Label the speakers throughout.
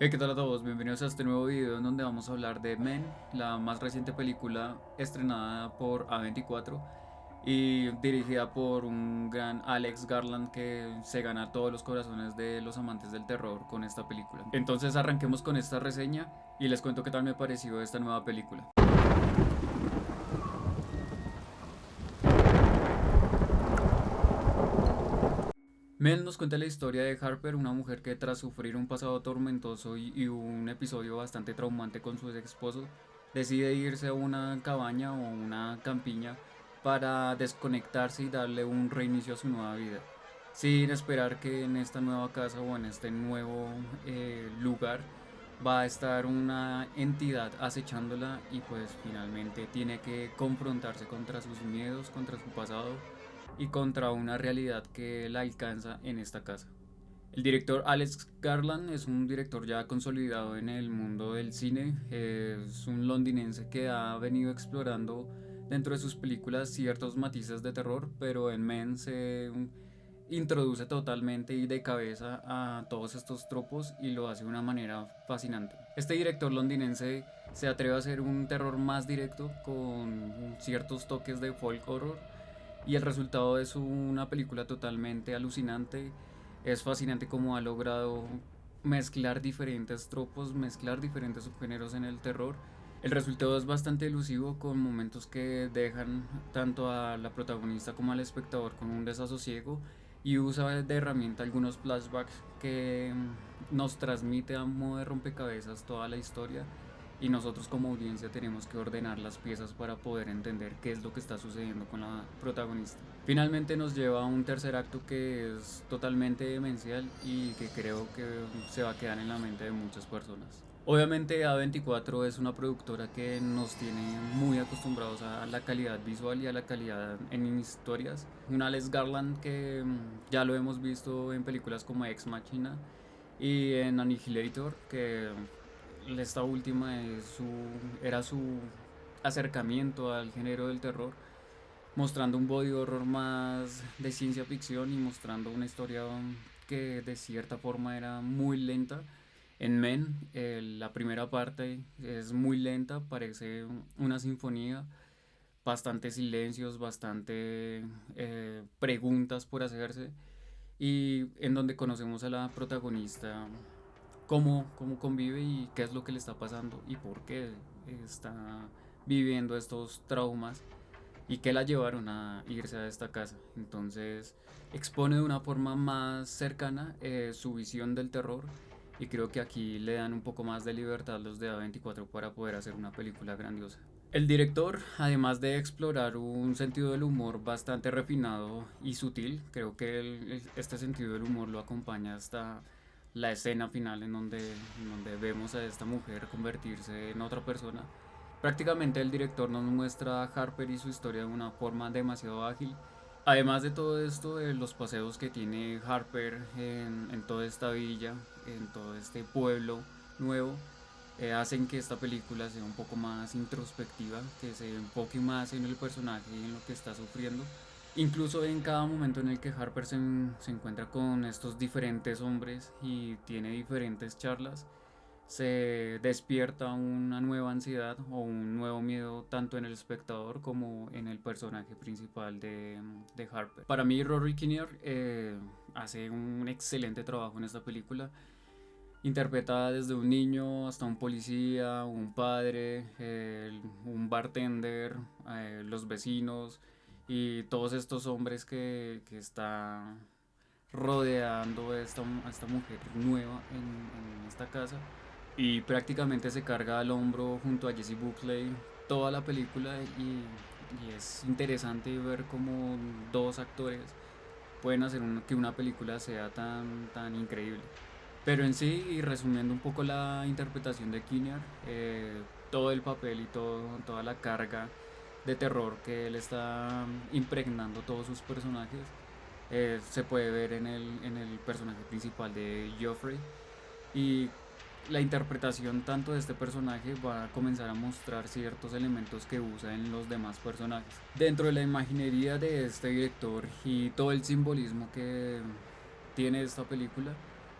Speaker 1: Hey, ¿qué tal a todos? Bienvenidos a este nuevo video en donde vamos a hablar de Men, la más reciente película estrenada por A24 y dirigida por un gran Alex Garland que se gana todos los corazones de los amantes del terror con esta película. Entonces arranquemos con esta reseña y les cuento qué tal me pareció esta nueva película. Mel nos cuenta la historia de Harper, una mujer que tras sufrir un pasado tormentoso y un episodio bastante traumante con su ex esposo, decide irse a una cabaña o una campiña para desconectarse y darle un reinicio a su nueva vida, sin esperar que en esta nueva casa o en este nuevo lugar va a estar una entidad acechándola y pues finalmente tiene que confrontarse contra sus miedos, contra su pasado y contra una realidad que la alcanza en esta casa. El director Alex Garland es un director ya consolidado en el mundo del cine, es un londinense que ha venido explorando dentro de sus películas ciertos matices de terror, pero en Men se introduce totalmente y de cabeza a todos estos tropos y lo hace de una manera fascinante. Este director londinense se atreve a hacer un terror más directo con ciertos toques de folk horror y el resultado es una película totalmente alucinante. Es fascinante cómo ha logrado mezclar diferentes tropos, mezclar diferentes subgéneros en el terror. El resultado es bastante elusivo con momentos que dejan tanto a la protagonista como al espectador con un desasosiego y usa de herramienta algunos flashbacks que nos transmite a modo de rompecabezas toda la historia y nosotros como audiencia tenemos que ordenar las piezas para poder entender qué es lo que está sucediendo con la protagonista. Finalmente nos lleva a un tercer acto que es totalmente demencial y que creo que se va a quedar en la mente de muchas personas. Obviamente A24 es una productora que nos tiene muy acostumbrados a la calidad visual y a la calidad en historias. Un Alex Garland que ya lo hemos visto en películas como Ex Machina y en Annihilator, que esta última era su acercamiento al género del terror, mostrando un body horror más de ciencia ficción y mostrando una historia que de cierta forma era muy lenta. En Men, la primera parte es muy lenta, parece una sinfonía, bastante silencios, bastante preguntas por hacerse y en donde conocemos a la protagonista, cómo convive y qué es lo que le está pasando y por qué está viviendo estos traumas y que la llevaron a irse a esta casa. Entonces expone de una forma más cercana su visión del terror y creo que aquí le dan un poco más de libertad los de A24 para poder hacer una película grandiosa. El director, además de explorar un sentido del humor bastante refinado y sutil, creo que este sentido del humor lo acompaña hasta la escena final en donde vemos a esta mujer convertirse en otra persona. Prácticamente el director nos muestra a Harper y su historia de una forma demasiado ágil. Además de todo esto, los paseos que tiene Harper en toda esta villa, en todo este pueblo nuevo, hacen que esta película sea un poco más introspectiva, que se enfoque más en el personaje y en lo que está sufriendo. Incluso en cada momento en el que Harper se encuentra con estos diferentes hombres y tiene diferentes charlas, se despierta una nueva ansiedad o un nuevo miedo tanto en el espectador como en el personaje principal de Harper. Para mí Rory Kinnear hace un excelente trabajo en esta película. Interpreta desde un niño hasta un policía, un padre, un bartender, los vecinos y todos estos hombres que está rodeando a esta mujer nueva en esta casa y prácticamente se carga al hombro junto a Jessie Buckley toda la película y es interesante ver cómo dos actores pueden hacer que una película sea tan increíble. Pero en sí, y resumiendo un poco la interpretación de Kinnear, todo el papel y toda la carga de terror que él está impregnando todos sus personajes se puede ver en el personaje principal de Joffrey y la interpretación tanto de este personaje va a comenzar a mostrar ciertos elementos que usa en los demás personajes. Dentro de la imaginería de este director y todo el simbolismo que tiene esta película,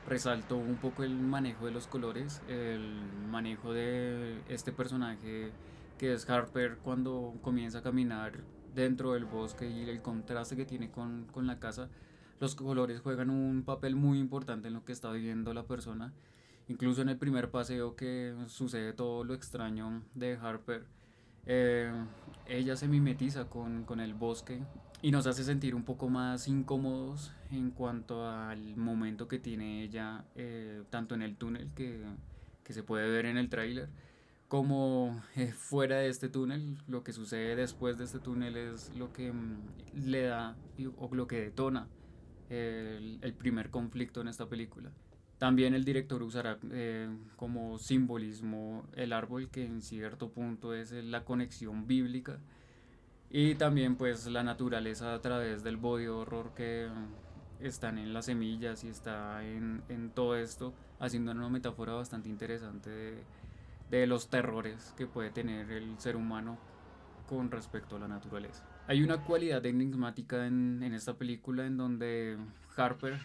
Speaker 1: Resaltó un poco el manejo de los colores, el manejo de este personaje que es Harper cuando comienza a caminar dentro del bosque y el contraste que tiene con la casa. Los colores juegan un papel muy importante en lo que está viviendo la persona. Incluso en el primer paseo que sucede todo lo extraño de Harper, eh, ella se mimetiza con el bosque y nos hace sentir un poco más incómodos en cuanto al momento que tiene ella, tanto en el túnel que se puede ver en el tráiler, como fuera de este túnel. Lo que sucede después de este túnel es lo que le da o lo que detona el primer conflicto en esta película. También el director usará como simbolismo el árbol, que en cierto punto es la conexión bíblica, y también pues la naturaleza a través del body horror que están en las semillas y está en todo esto, haciendo una metáfora bastante interesante de los terrores que puede tener el ser humano con respecto a la naturaleza. Hay una cualidad enigmática en esta película en donde Harper,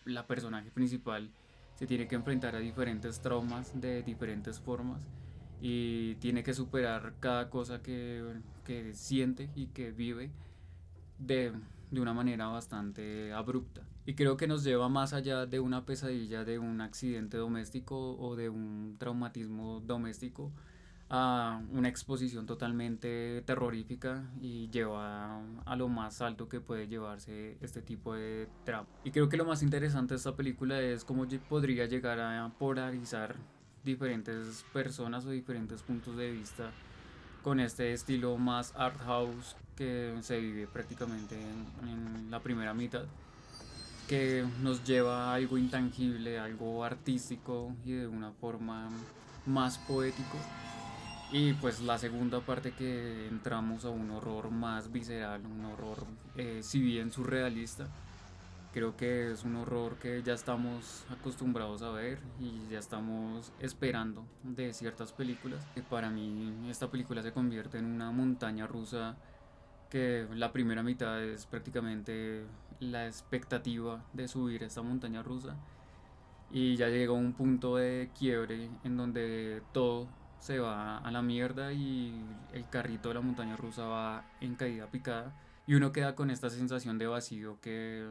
Speaker 1: la personaje principal, se tiene que enfrentar a diferentes traumas de diferentes formas y tiene que superar cada cosa que siente y que vive de, de una manera bastante abrupta. Y creo que nos lleva más allá de una pesadilla, de un accidente doméstico o de un traumatismo doméstico, a una exposición totalmente terrorífica y lleva a lo más alto que puede llevarse este tipo de trama. Y creo que lo más interesante de esta película es cómo podría llegar a polarizar diferentes personas o diferentes puntos de vista con este estilo más art house que se vive prácticamente en la primera mitad, que nos lleva a algo intangible, algo artístico y de una forma más poético. Y pues la segunda parte, que entramos a un horror más visceral, un horror si bien surrealista. Creo que es un horror que ya estamos acostumbrados a ver y ya estamos esperando de ciertas películas. Que para mí esta película se convierte en una montaña rusa, que la primera mitad es prácticamente la expectativa de subir esta montaña rusa y ya llega un punto de quiebre en donde todo se va a la mierda y el carrito de la montaña rusa va en caída picada y uno queda con esta sensación de vacío que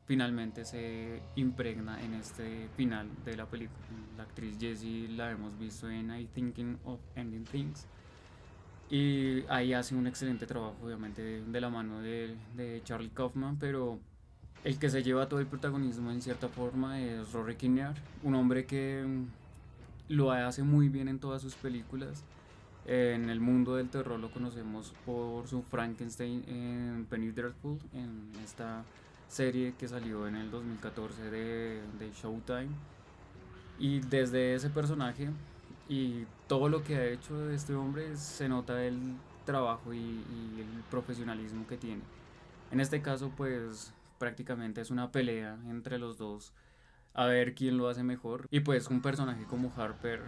Speaker 1: finalmente se impregna en este final de la película. La actriz Jessie la hemos visto en I Thinking of Ending Things y ahí hace un excelente trabajo, obviamente de la mano de Charlie Kaufman, pero el que se lleva todo el protagonismo en cierta forma es Rory Kinnear, un hombre que lo hace muy bien en todas sus películas. En el mundo del terror lo conocemos por su Frankenstein en Penny Dreadful, en esta serie que salió en el 2014 de Showtime. Y desde ese personaje y todo lo que ha hecho este hombre se nota el trabajo y el profesionalismo que tiene. En este caso pues prácticamente es una pelea entre los dos a ver quién lo hace mejor. Y pues un personaje como Harper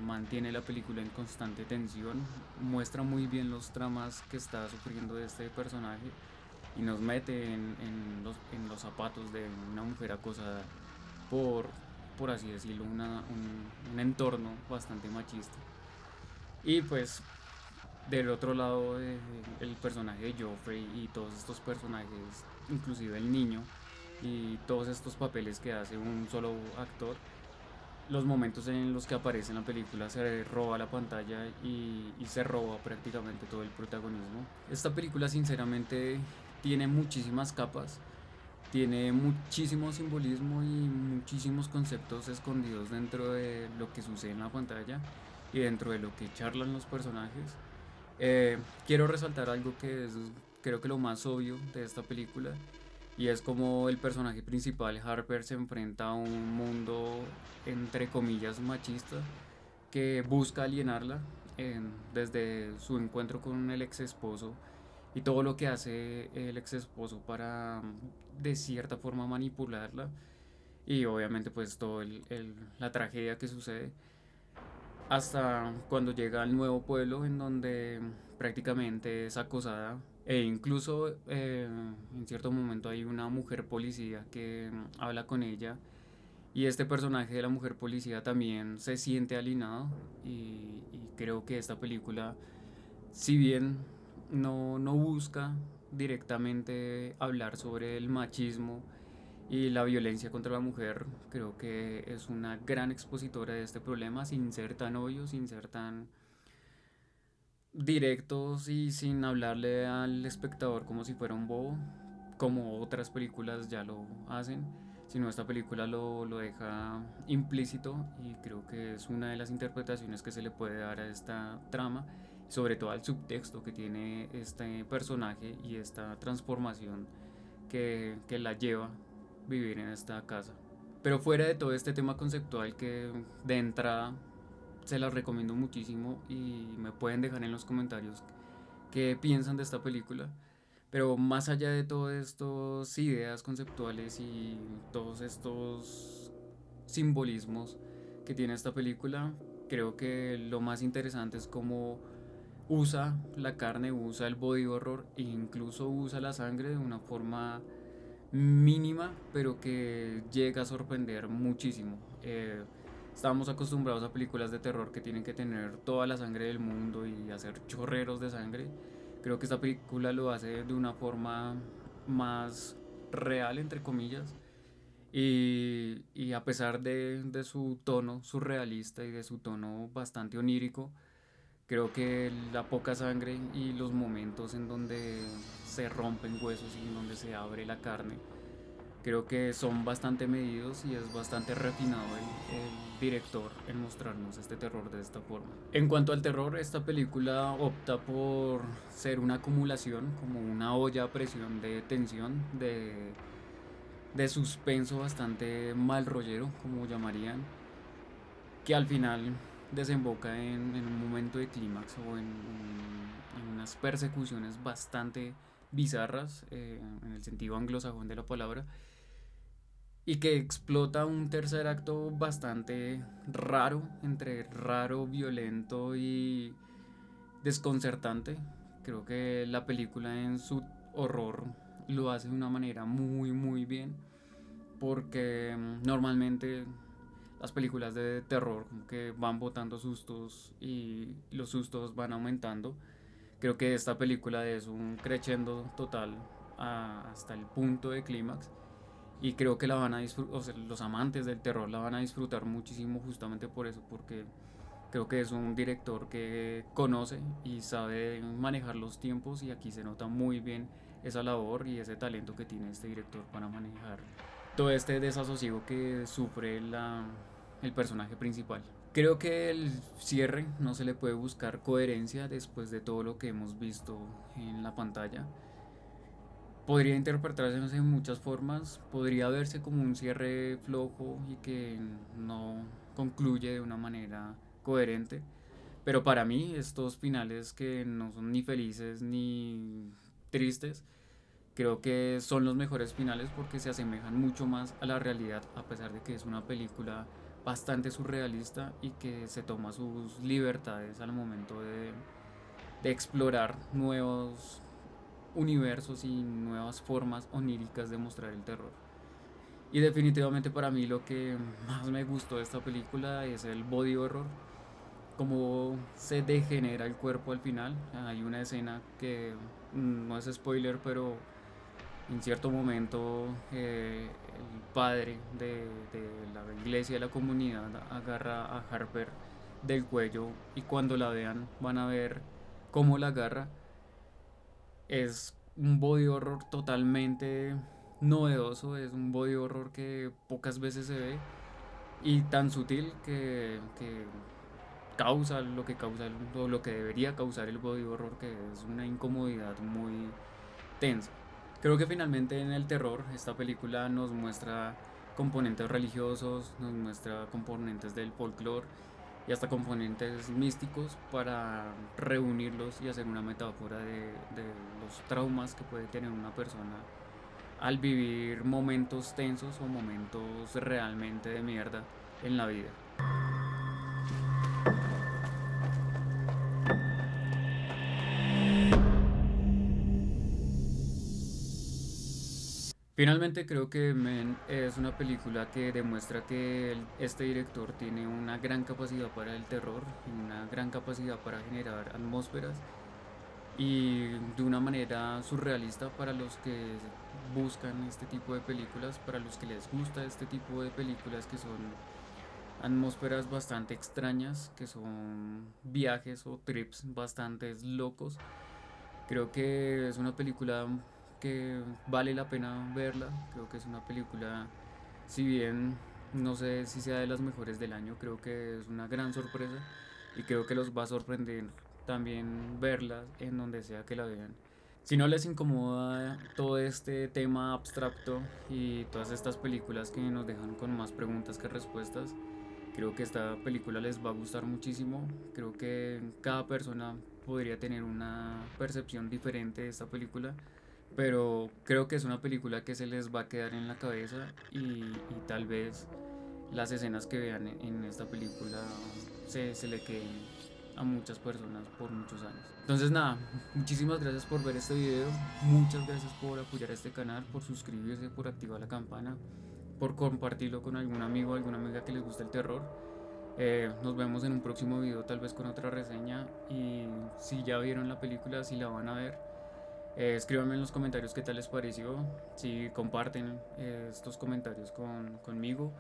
Speaker 1: mantiene la película en constante tensión, muestra muy bien los tramas que está sufriendo este personaje y nos mete en los zapatos de una mujer acosada por, por así decirlo, un entorno bastante machista. Y pues del otro lado, el personaje de Joffrey y todos estos personajes, inclusive el niño, y todos estos papeles que hace un solo actor, los momentos en los que aparece en la película se roba la pantalla y se roba prácticamente todo el protagonismo. Esta película sinceramente tiene muchísimas capas, tiene muchísimo simbolismo y muchísimos conceptos escondidos dentro de lo que sucede en la pantalla y dentro de lo que charlan los personajes. Quiero resaltar algo que es, creo que lo más obvio de esta película, y es como el personaje principal, Harper, se enfrenta a un mundo entre comillas machista que busca alienarla desde su encuentro con el ex esposo y todo lo que hace el ex esposo para de cierta forma manipularla, y obviamente pues todo la tragedia que sucede hasta cuando llega al nuevo pueblo en donde prácticamente es acosada e incluso en cierto momento hay una mujer policía que habla con ella Y este personaje de la mujer policía también se siente alienado y creo que esta película, si bien no busca directamente hablar sobre el machismo y la violencia contra la mujer, creo que es una gran expositora de este problema sin ser tan obvio, sin ser tan directos y sin hablarle al espectador como si fuera un bobo, como otras películas ya lo hacen, sino esta película lo deja implícito y creo que es una de las interpretaciones que se le puede dar a esta trama, sobre todo al subtexto que tiene este personaje y esta transformación que la lleva a vivir en esta casa. Pero fuera de todo este tema conceptual que de entrada se las recomiendo muchísimo y me pueden dejar en los comentarios qué piensan de esta película. Pero más allá de todas estas ideas conceptuales y todos estos simbolismos que tiene esta película, creo que lo más interesante es cómo usa la carne, usa el body horror e incluso usa la sangre de una forma mínima, pero que llega a sorprender muchísimo. Estamos acostumbrados a películas de terror que tienen que tener toda la sangre del mundo y hacer chorreros de sangre. Creo que esta película lo hace de una forma más real, entre comillas. Y a pesar de su tono surrealista y de su tono bastante onírico, creo que la poca sangre y los momentos en donde se rompen huesos y en donde se abre la carne, creo que son bastante medidos y es bastante refinado el director en mostrarnos este terror de esta forma. En cuanto al terror, esta película opta por ser una acumulación, como una olla a presión de tensión, de suspenso bastante mal rollero, como llamarían, que al final desemboca en un momento de clímax o en unas persecuciones bastante bizarras, en el sentido anglosajón de la palabra, y que explota un tercer acto bastante raro, entre raro, violento y desconcertante. Creo que la película en su horror lo hace de una manera muy bien, porque normalmente las películas de terror como que van botando sustos y los sustos van aumentando. Creo que esta película es un crescendo total hasta el punto de clímax y creo que la van a disfrutar, o sea, los amantes del terror la van a disfrutar muchísimo justamente por eso, porque creo que es un director que conoce y sabe manejar los tiempos y aquí se nota muy bien esa labor y ese talento que tiene este director para manejar todo este desasosiego que sufre el personaje principal. Creo que el cierre no se le puede buscar coherencia después de todo lo que hemos visto en la pantalla. Podría interpretarse de muchas formas, podría verse como un cierre flojo y que no concluye de una manera coherente, pero para mí estos finales que no son ni felices ni tristes, creo que son los mejores finales porque se asemejan mucho más a la realidad, a pesar de que es una película bastante surrealista y que se toma sus libertades al momento de explorar nuevos universos y nuevas formas oníricas de mostrar el terror. Y definitivamente para mí lo que más me gustó de esta película es el body horror, cómo se degenera el cuerpo al final. Hay una escena que no es spoiler, pero en cierto momento el padre de la iglesia de la comunidad agarra a Harper del cuello y cuando la vean van a ver cómo la agarra. Es un body horror totalmente novedoso, es un body horror que pocas veces se ve y tan sutil que causa lo que causa o lo que debería causar el body horror, que es una incomodidad muy tensa. Creo que finalmente en el terror esta película nos muestra componentes religiosos, nos muestra componentes del folclore y hasta componentes místicos para reunirlos y hacer una metáfora de los traumas que puede tener una persona al vivir momentos tensos o momentos realmente de mierda en la vida. Finalmente creo que Men es una película que demuestra que este director tiene una gran capacidad para el terror y una gran capacidad para generar atmósferas y de una manera surrealista para los que buscan este tipo de películas, para los que les gusta este tipo de películas que son atmósferas bastante extrañas, que son viajes o trips bastante locos. Creo que es una película que vale la pena verla. Creo que es una película, si bien no sé si sea de las mejores del año, creo que es una gran sorpresa y creo que los va a sorprender también verla en donde sea que la vean. Si no les incomoda todo este tema abstracto y todas estas películas que nos dejan con más preguntas que respuestas, creo que esta película les va a gustar muchísimo. Creo que cada persona podría tener una percepción diferente de esta película, pero creo que es una película que se les va a quedar en la cabeza y tal vez las escenas que vean en esta película se le queden a muchas personas por muchos años. Entonces nada, muchísimas gracias por ver este video, muchas gracias por apoyar a este canal, por suscribirse, por activar la campana, por compartirlo con algún amigo o alguna amiga que les guste el terror. Nos vemos en un próximo video, tal vez con otra reseña. Y si ya vieron la película, si la van a ver, escríbanme en los comentarios qué tal les pareció. Si comparten estos comentarios conmigo.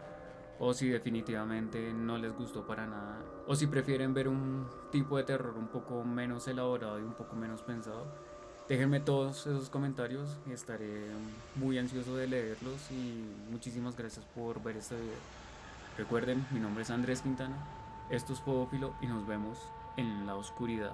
Speaker 1: O si definitivamente no les gustó para nada. O si prefieren ver un tipo de terror un poco menos elaborado y un poco menos pensado. Déjenme todos esos comentarios. Estaré muy ansioso de leerlos. Y muchísimas gracias por ver este video. Recuerden, mi nombre es Andrés Quintana, esto es Podófilo y nos vemos en la oscuridad.